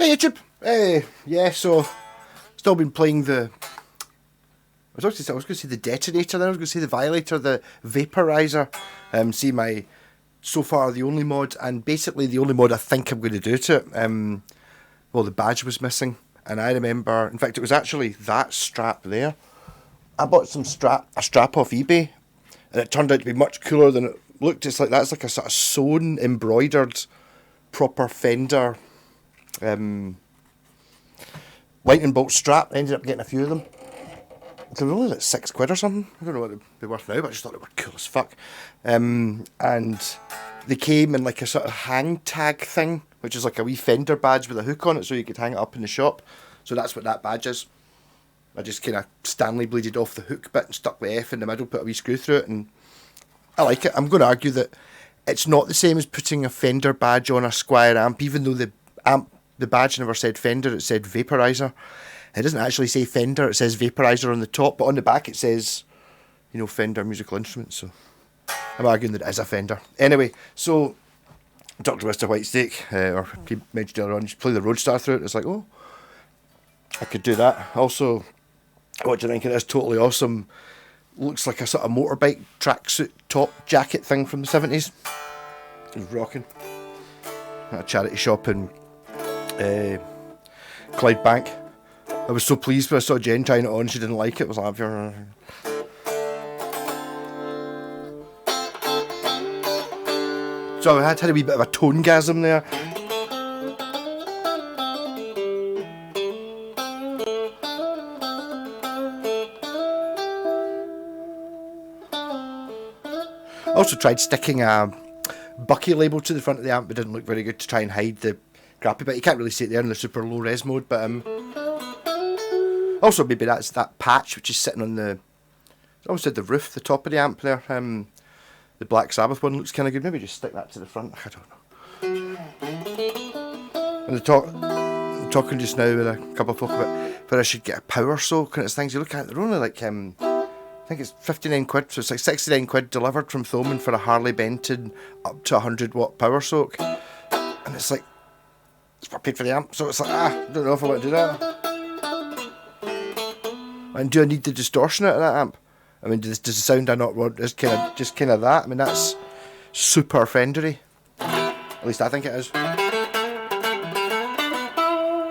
Hey YouTube! Yeah, so still been playing the. I was going to say the detonator. Then I was going to say the violator, the vaporizer. See my so far the only mod, and basically the only mod I think I'm going to do to it. Well, the badge was missing, and I remember. In fact, it was actually that strap there. I bought a strap off eBay, and it turned out to be much cooler than it looked. It's like that's like a sort of sewn, embroidered, proper Fender. Lightning bolt strap. I ended up getting a few of them. They were only like £6 or something. I don't know what they'd be worth now, but I just thought they were cool as fuck. And they came in like a sort of hang tag thing, which is like a wee Fender badge with a hook on it, so you could hang it up in the shop. So that's what that badge is. I just kind of Stanley bleeded off the hook bit and stuck the F in the middle, put a wee screw through it, and I like it. I'm going to argue that it's not the same as putting a Fender badge on a Squier amp, even though the badge never said Fender, it said vaporizer. It doesn't actually say Fender, it says vaporizer on the top, but on the back it says, you know, Fender musical instruments, so I'm arguing that it is a Fender. Anyway, so Dr. Mr. Whitesteak, or he mentioned earlier on, just play the Roadstar through it. It's like, oh, I could do that. Also, what do you think? It is totally awesome. Looks like a sort of motorbike tracksuit top jacket thing from the 70s. It's rocking. At a charity shop in Clydebank. I was so pleased when I saw Jen trying it on. She didn't like it. I was like, so I had a wee bit of a tone-gasm there. I also tried sticking a Bucky label to the front of the amp, but it didn't look very good to try and hide the crappy bit. You can't really see it there in the super low res mode, but also maybe that's that patch which is sitting on the, I almost said the roof, the top of the amp there. The Black Sabbath one looks kind of good. Maybe just stick that to the front. I don't know. And I'm talking just now with a couple of folk about where I should get a power soak and it's things you look at. They're only like I think it's 59 quid, so it's like 69 quid delivered from Thoman for a Harley Benton up to 100 watt power soak. And it's like, it's what I paid for the amp, so it's like, I don't know if I want to do that. And do I need the distortion out of that amp? I mean, does the sound I not want is just kind of that? I mean, that's super Fendery. At least I think it is.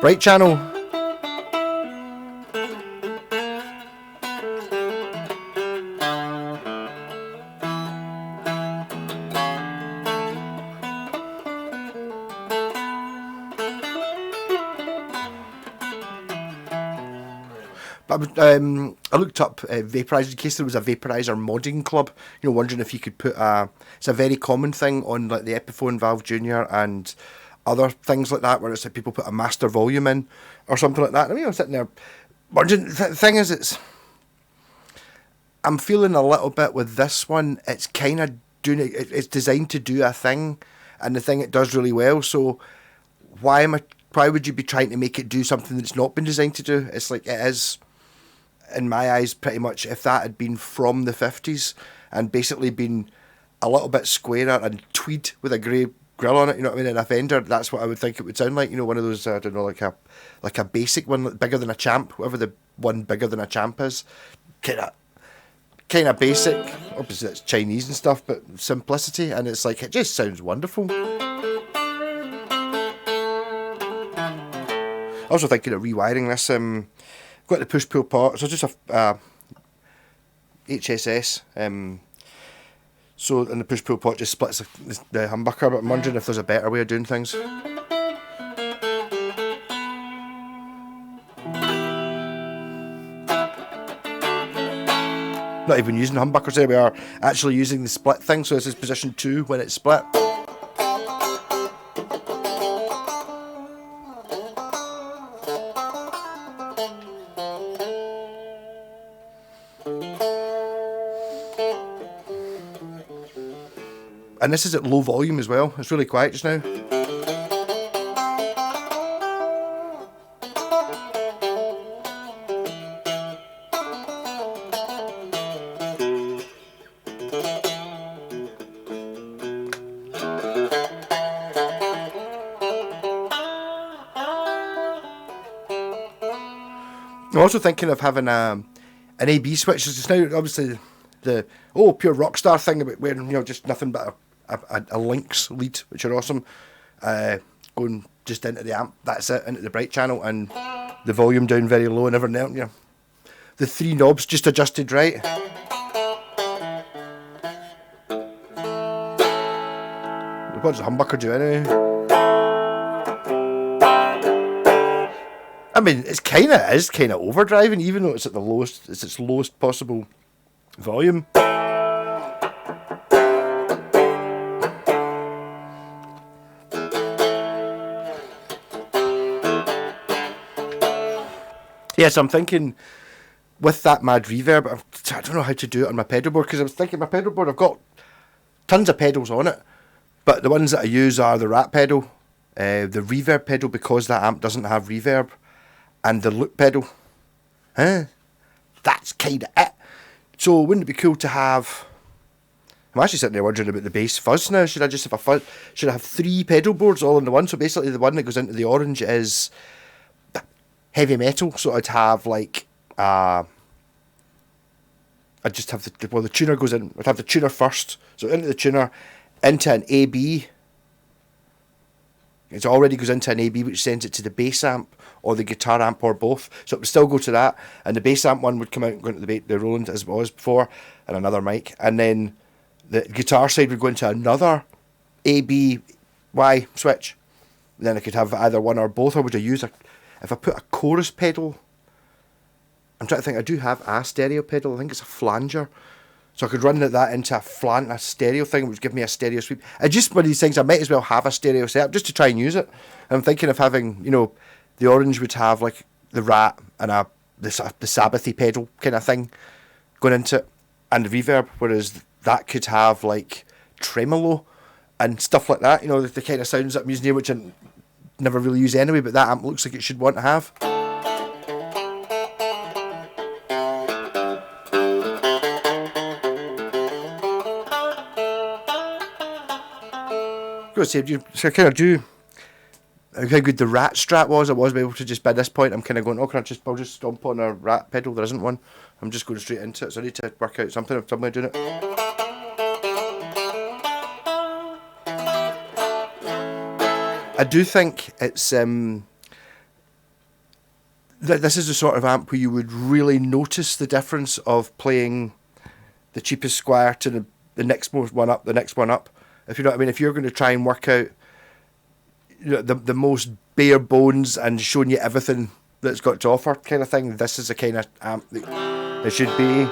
Bright channel. I looked up vaporizer in case there was a vaporizer modding club. You know, wondering if you could put it's a very common thing on like the Epiphone Valve Junior and other things like that, where it's like people put a master volume in or something like that. I mean, I'm sitting there wondering. The thing is, I'm feeling a little bit with this one. It's kind of doing it. It's designed to do a thing, and the thing it does really well. So why would you be trying to make it do something that's not been designed to do? It's like it is. In my eyes, pretty much, if that had been from the 50s and basically been a little bit squarer and tweed with a grey grill on it, you know what I mean, in a Fender, that's what I would think it would sound like. You know, one of those, I don't know, like a basic one, bigger than a Champ, whatever the one bigger than a Champ is. Kind of basic. Obviously, it's Chinese and stuff, but simplicity, and it's like, it just sounds wonderful. Also thinking of rewiring this, got the push-pull port, so just a HSS. So and the push-pull port just splits the humbucker, but I'm wondering if there's a better way of doing things. Not even using humbuckers there, we are actually using the split thing, so this is position 2 when it's split. And this is at low volume as well. It's really quiet just now. I'm also thinking of having an AB switch. It's now obviously the pure rockstar thing about wearing just nothing but a Lynx lead, which are awesome. Going just into the amp, that's it, into the bright channel, and the volume down very low and everything else. The 3 knobs just adjusted right. What does the humbucker do anyway? I mean, it's kind of overdriving, even though it's at the lowest. It's its lowest possible volume. Yes, I'm thinking with that mad reverb, I don't know how to do it on my pedal board, because I was thinking my pedal board, I've got tons of pedals on it, but the ones that I use are the rat pedal, the reverb pedal, because that amp doesn't have reverb, and the loop pedal. That's kind of it. So wouldn't it be cool to have... I'm actually sitting there wondering about the bass fuzz now. Should I just have a fuzz? Should I have 3 pedal boards all in the one? So basically the one that goes into the orange is heavy metal, so I'd have like I'd just have the tuner goes in. I'd have the tuner first, so into the tuner, into an AB. It already goes into an AB, which sends it to the bass amp or the guitar amp or both. So it would still go to that, and the bass amp one would come out and go into the Roland as it was before, and another mic, and then the guitar side would go into another AB Y switch. Then I could have either one or both. Or would I use if I put a chorus pedal? I'm trying to think. I do have a stereo pedal. I think it's a flanger. So I could run that into a stereo thing, which would give me a stereo sweep. And just one of these things, I might as well have a stereo setup just to try and use it. And I'm thinking of having, the orange would have like the rat and the Sabbathy pedal kind of thing going into it, and the reverb, whereas that could have like tremolo and stuff like that. The kind of sounds that I'm using here, which I never really use anyway, but that amp looks like it should want to have. So I kind of do how good the rat strat was. I was able to just, by this point, I'm kind of going, I'll just stomp on a rat pedal. There isn't one. I'm just going straight into it, so I need to work out something if somebody doing it. I do think it's this is the sort of amp where you would really notice the difference of playing the cheapest Squire to the next one up, the next one up. If you know what I mean, if you're going to try and work out the most bare bones and showing you everything that's got to offer kind of thing, this is the kind of amp that it should be.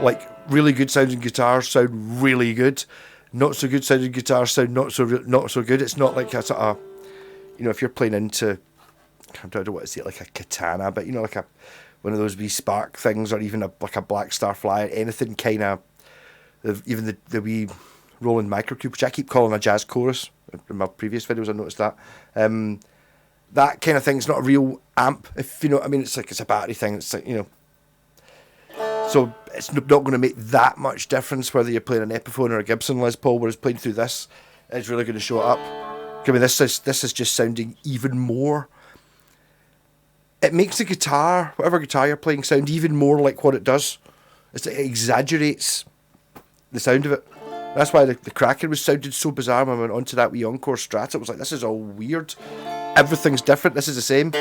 Like, really good sounding guitars sound really good. Not so good sounding guitars sound not so good. It's not like a sort of, if you're playing into, I don't know what to say, like a katana, but like one of those wee spark things, or even like a Black Star Flyer, anything kind of, even the wee Roland Microcube, which I keep calling a jazz chorus. In my previous videos I noticed that. That kind of thing's not a real amp, if you know what I mean. It's like, it's a battery thing. It's like, so it's not going to make that much difference whether you're playing an Epiphone or a Gibson Les Paul, whereas playing through this is really going to show it up. I mean, this is just sounding even more. It makes the guitar, whatever guitar you're playing, sound even more like what it does. It exaggerates the sound of it. That's why the Kraken was sounded so bizarre when I went onto that wee Encore Strat. It was like, this is all weird. Everything's different. This is the same.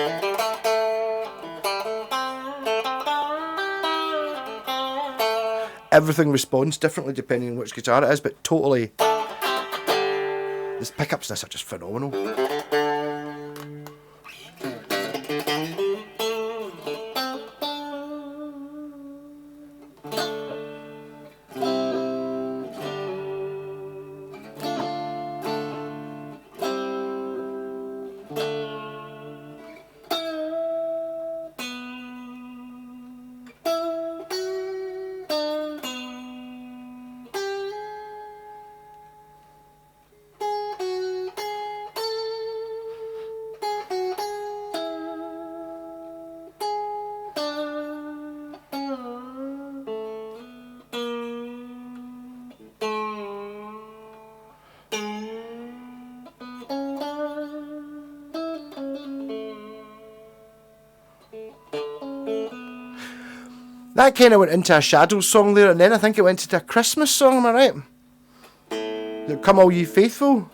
Everything responds differently depending on which guitar it is, but totally. These pickups in this are just phenomenal. That kind of went into a Shadows song there, and then I think it went into a Christmas song, am I right? Come all ye faithful.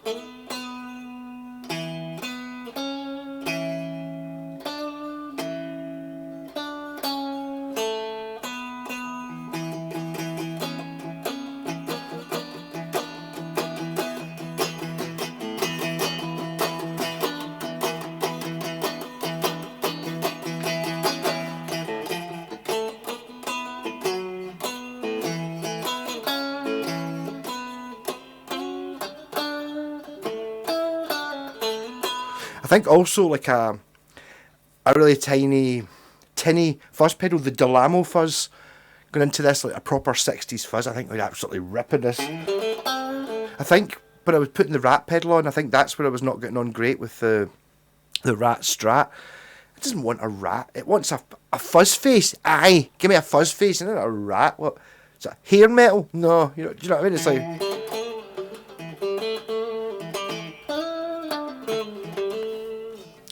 I think also like a really tiny, tinny fuzz pedal, the Delamo fuzz, going into this like a proper 60s fuzz. I think we're absolutely ripping this. I think when I was putting the Rat pedal on, I think that's where I was not getting on great with the Rat Strat. It doesn't want a rat. It wants a fuzz face. Aye, give me a fuzz face and not a rat. What? Is that hair metal? No, do you know what I mean? It's like.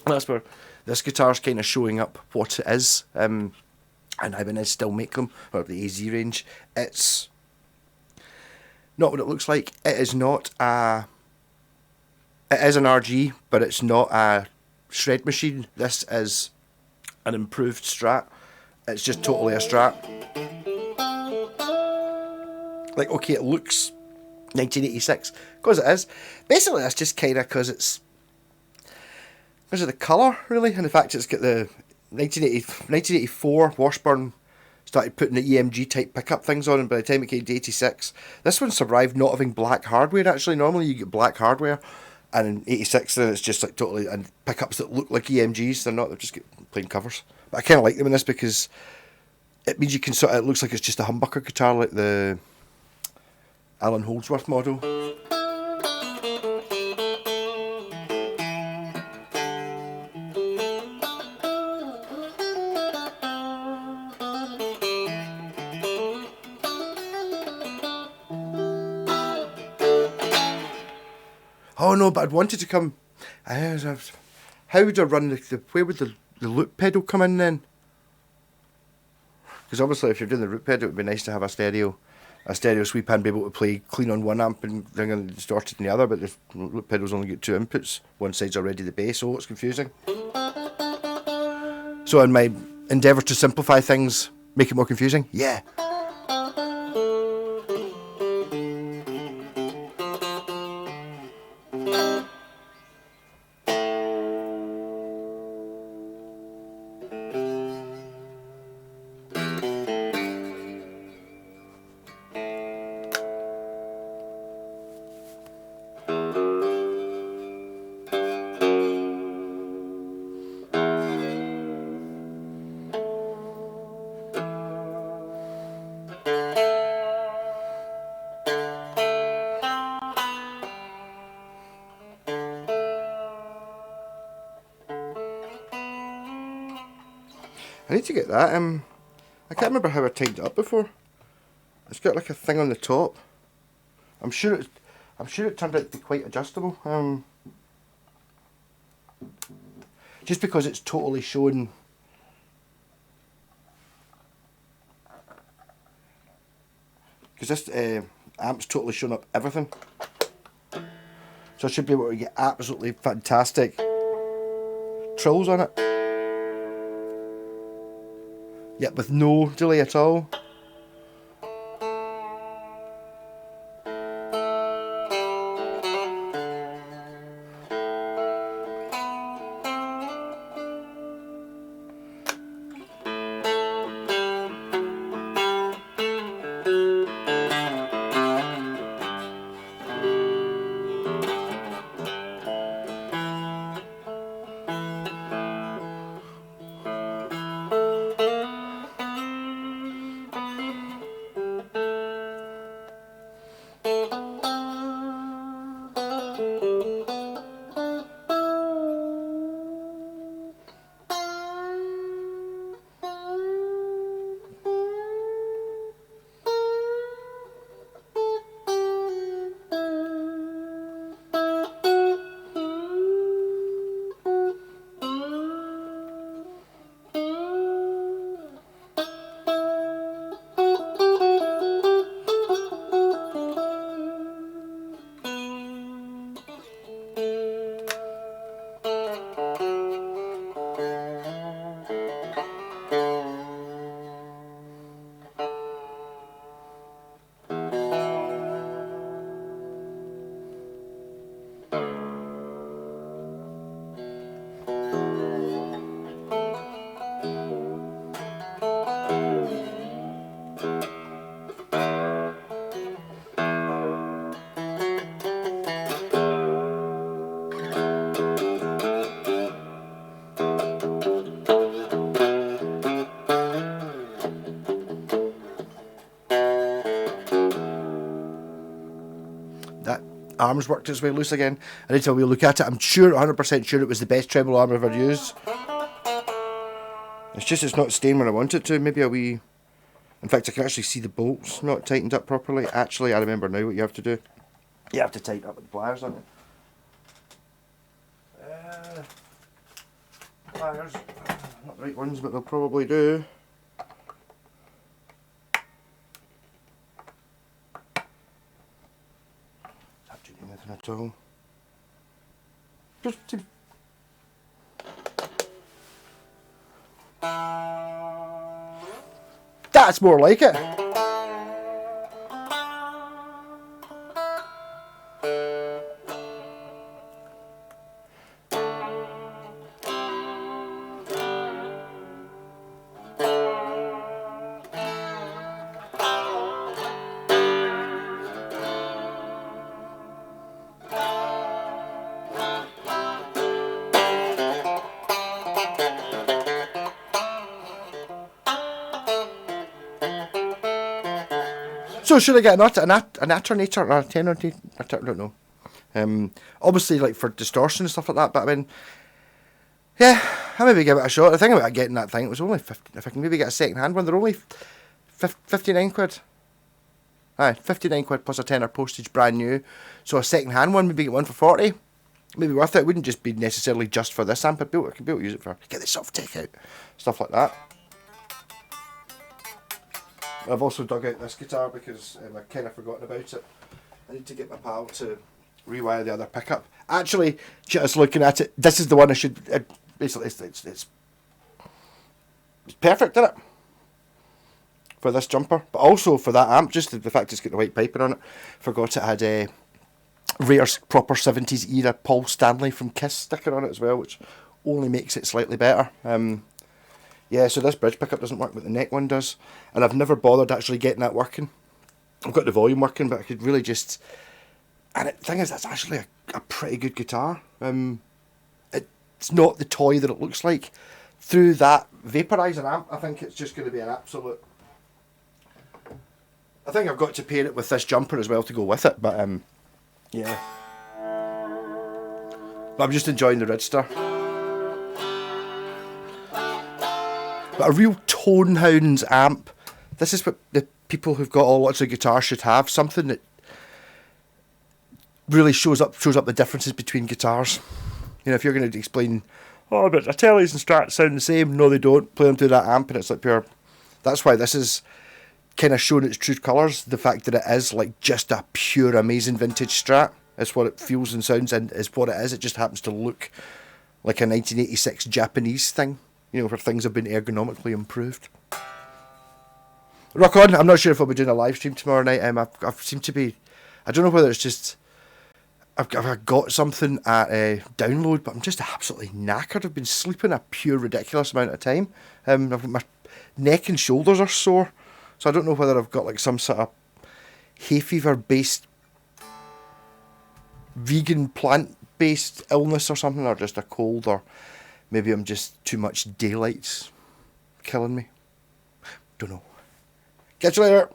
That's where this guitar's kind of showing up what it is, and Ibanez still make them, or the AZ range. It's not what it looks like. It is not a. It is an RG, but it's not a shred machine. This is an improved Strat. It's just totally a Strat. Like, okay, it looks 1986 because it is. Basically, that's just kind of because it's. Because of the colour, really, and the fact it's got the 1984 Washburn started putting the EMG type pickup things on, and by the time it came to 86, this one survived not having black hardware. Actually, normally you get black hardware, and in 86 then it's just like totally, and pickups that look like EMGs, they're not, they're just plain covers. But I kind of like them in this because it means you can sort of, it looks like it's just a humbucker guitar like the Alan Holdsworth model. Oh no, but I'd wanted to come. How would I run where would the loop pedal come in then? Because obviously, if you're doing the loop pedal, it would be nice to have a stereo sweep and be able to play clean on one amp and bring in distorted in the other. But the loop pedals only get 2 inputs. One side's already the bass, so it's confusing. So in my endeavour to simplify things, make it more confusing, yeah. I need to get that. I can't remember how I tightened it up before. It's got like a thing on the top. I'm sure it turned out to be quite adjustable. Just because it's totally shown. Because this amp's totally shown up everything. So I should be able to get absolutely fantastic trills on it. Yet with no delay at all. arms worked its way loose again. I need to have a wee look at it. I'm sure, 100% sure it was the best treble arm I've ever used. It's just it's not staying where I want it to. Maybe a wee... In fact, I can actually see the bolts not tightened up properly. Actually, I remember now what you have to do. You have to tighten up with the pliers, don't you? Pliers. Not the right ones, but they'll probably do. Not doing anything at all. Just... That's more like it. So should I get an alternator or a alternator? I don't know. Obviously, like for distortion and stuff like that. But I mean, yeah, I maybe give it a shot. The thing about getting that thing, it was only 50. If I can maybe get a second-hand one, they're only 59 quid. Aye, 59 quid plus a tenner postage, brand new. So a second-hand one, maybe get one for 40. Maybe worth it. It wouldn't just be necessarily just for this amp. I could be able to use it for get the soft take out, stuff like that. I've also dug out this guitar because I've kind of forgotten about it. I need to get my pal to rewire the other pickup. Actually, just looking at it, this is the one I should... basically, it's perfect, isn't it? For this jumper. But also for that amp, just the fact it's got the white piping on it. Forgot it had a rare, proper 70s era Paul Stanley from Kiss sticker on it as well, which only makes it slightly better. Yeah, so this bridge pickup doesn't work, but the neck one does. And I've never bothered actually getting that working. I've got the volume working, but I could really just... And the thing is, that's actually a pretty good guitar. It's not the toy that it looks like. Through that vaporizer amp, I think it's just going to be an absolute... I think I've got to pair it with this jumper as well to go with it, but yeah. But I'm just enjoying the ridstar. But a real Tonehounds amp. This is what the people who've got all lots of guitars should have. Something that really shows up the differences between guitars. You know, if you're going to explain, oh, but Ateles and Strats sound the same. No, they don't. Play them through that amp and it's like pure... That's why this is kind of showing its true colours. The fact that it is like just a pure amazing vintage Strat. It's what it feels and sounds and is what it is. It just happens to look like a 1986 Japanese thing. You know, where things have been ergonomically improved. Rock on. I'm not sure if I'll be doing a live stream tomorrow night. I've seemed to be... I don't know whether it's just... I've got something at download, but I'm just absolutely knackered. I've been sleeping a pure ridiculous amount of time. My neck and shoulders are sore. So I don't know whether I've got like some sort of hay fever based vegan plant based illness or something, or just a cold, or maybe I'm just too much daylight's killing me. Don't know. Catch you later.